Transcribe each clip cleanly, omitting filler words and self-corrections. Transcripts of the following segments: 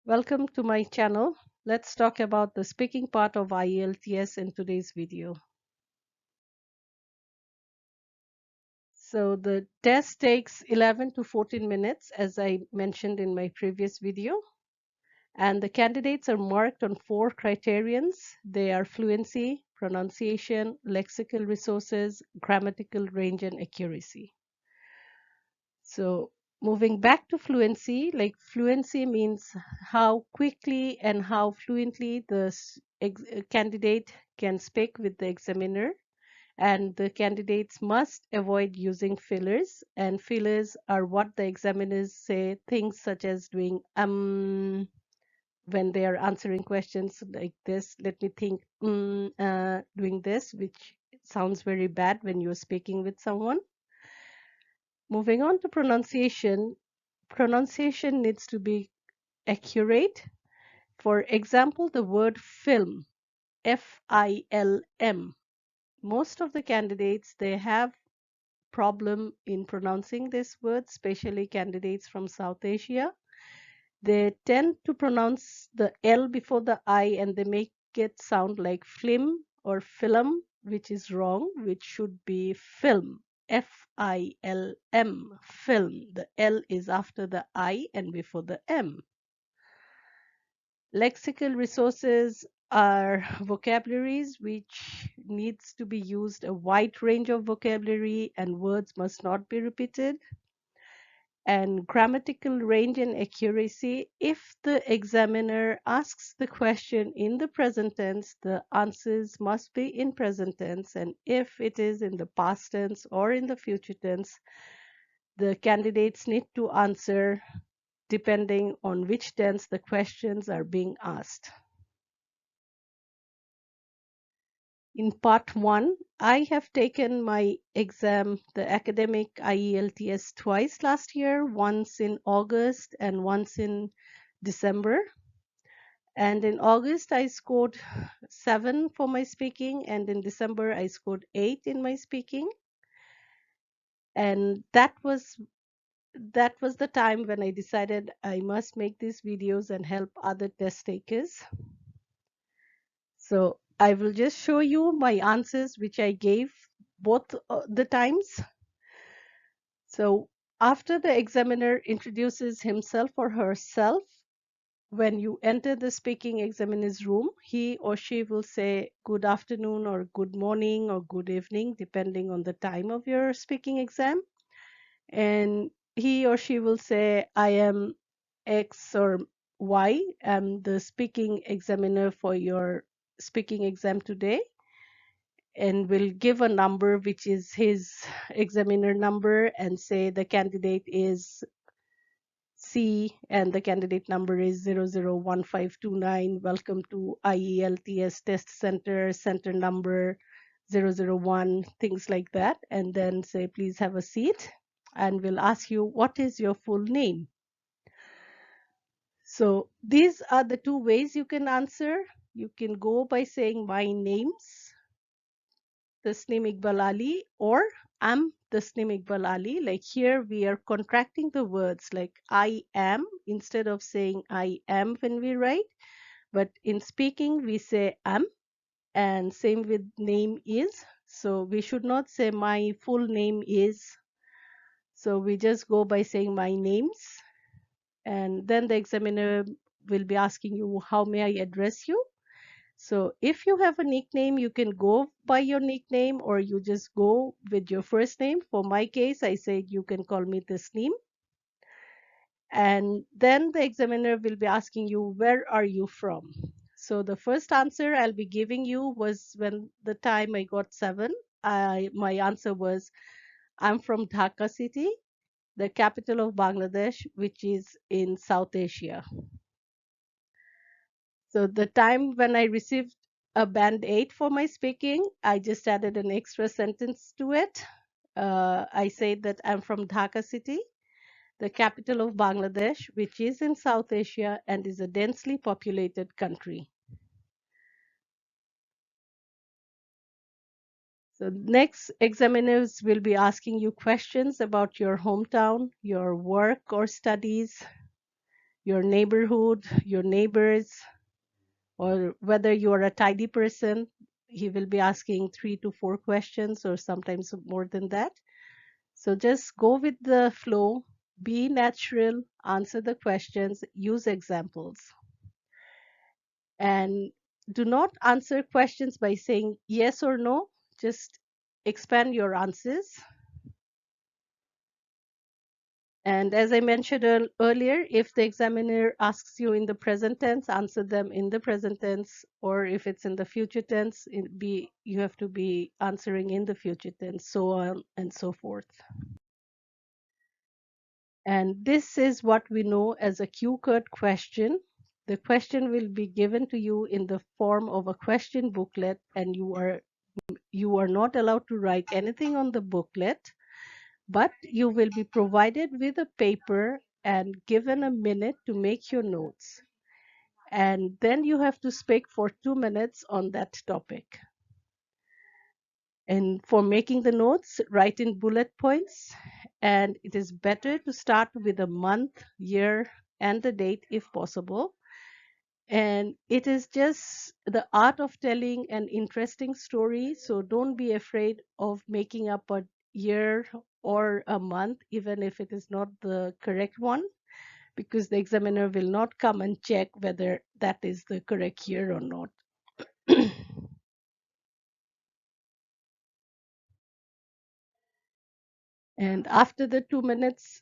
Welcome to my channel. Let's talk about the speaking part of IELTS in today's video. So the test takes 11 to 14 minutes, as I mentioned in my previous video, and the candidates are marked on 4 criterions. They are fluency, pronunciation, lexical resources, grammatical range, and accuracy. So moving back to fluency, like fluency means how quickly and how fluently the candidate can speak with the examiner, and the candidates must avoid using fillers, and fillers are what the examiners say, things such as doing when they are answering questions like this. Let me think, doing this, which sounds very bad when you're speaking with someone. Moving on to pronunciation, pronunciation needs to be accurate. For example, the word film, F-I-L-M. Most of the candidates, they have problem in pronouncing this word, especially candidates from South Asia. They tend to pronounce the L before the I and they make it sound like flim or film, which is wrong, which should be film. F-I-L-M, film. The L is after the I and before the M. Lexical resources are vocabularies which needs to be used a wide range of vocabulary and words must not be repeated. And grammatical range and accuracy, if the examiner asks the question in the present tense, the answers must be in present tense, and if it is in the past tense or in the future tense, the candidates need to answer depending on which tense the questions are being asked. In part 1, I have taken my exam, the academic IELTS, twice last year, once in August and once in December. And in August, I scored 7 for my speaking, and in December, I scored 8 in my speaking. And that was the time when I decided I must make these videos and help other test takers. So I will just show you my answers, which I gave both the times. So after the examiner introduces himself or herself, when you enter the speaking examiner's room, he or she will say good afternoon or good morning or good evening, depending on the time of your speaking exam. And he or she will say, I am X or Y, I'm the speaking examiner for your speaking exam today, and will give a number which is his examiner number and say the candidate is C and the candidate number is 001529. Welcome to IELTS Test Center, center number 001, things like that. And then say, please have a seat. And we'll ask you, what is your full name? So these are the two ways you can answer. You can go by saying my name's Tasneem Iqbal Ali, or I'm Tasneem Iqbal Ali. Like here, we are contracting the words like I am instead of saying I am when we write. But in speaking, we say am, and same with name is. So we should not say my full name is. So we just go by saying my names. And then the examiner will be asking you, how may I address you? So if you have a nickname, you can go by your nickname or you just go with your first name. For my case, I said you can call me Tasneem. And then the examiner will be asking you, where are you from? So the first answer I'll be giving you was when the time I got 7, my answer was, I'm from Dhaka city, the capital of Bangladesh, which is in South Asia. So the time when I received a band 8 for my speaking, I just added an extra sentence to it. I said that I'm from Dhaka city, the capital of Bangladesh, which is in South Asia and is a densely populated country. So next, examiners will be asking you questions about your hometown, your work or studies, your neighborhood, your neighbors, or whether you are a tidy person. He will be asking 3 to 4 questions or sometimes more than that. So just go with the flow, be natural, answer the questions, use examples. And do not answer questions by saying yes or no, just expand your answers. And as I mentioned earlier, if the examiner asks you in the present tense, answer them in the present tense, or if it's in the future tense, you have to be answering in the future tense, so on and so forth. And this is what we know as a cue-card question. The question will be given to you in the form of a question booklet, and you are not allowed to write anything on the booklet, but you will be provided with a paper and given a minute to make your notes. And then you have to speak for 2 minutes on that topic. And for making the notes, write in bullet points. And it is better to start with a month, year, and the date if possible. And it is just the art of telling an interesting story. So don't be afraid of making up a year or a month, even if it is not the correct one, because the examiner will not come and check whether that is the correct year or not. And after the 2 minutes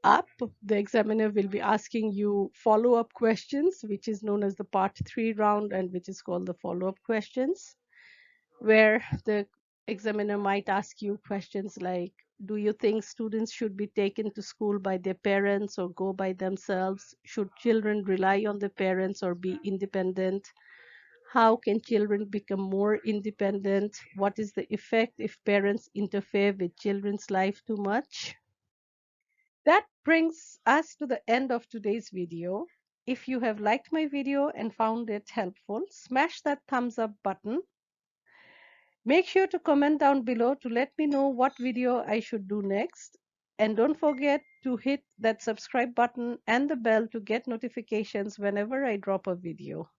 up, the examiner will be asking you follow-up questions, which is known as the part 3 round and which is called the follow-up questions, where the examiner might ask you questions like, do you think students should be taken to school by their parents or go by themselves? Should children rely on their parents or be independent? How can children become more independent? What is the effect if parents interfere with children's life too much? That brings us to the end of today's video. If you have liked my video and found it helpful, smash that thumbs up button. Make sure to comment down below to let me know what video I should do next. And don't forget to hit that subscribe button and the bell to get notifications whenever I drop a video.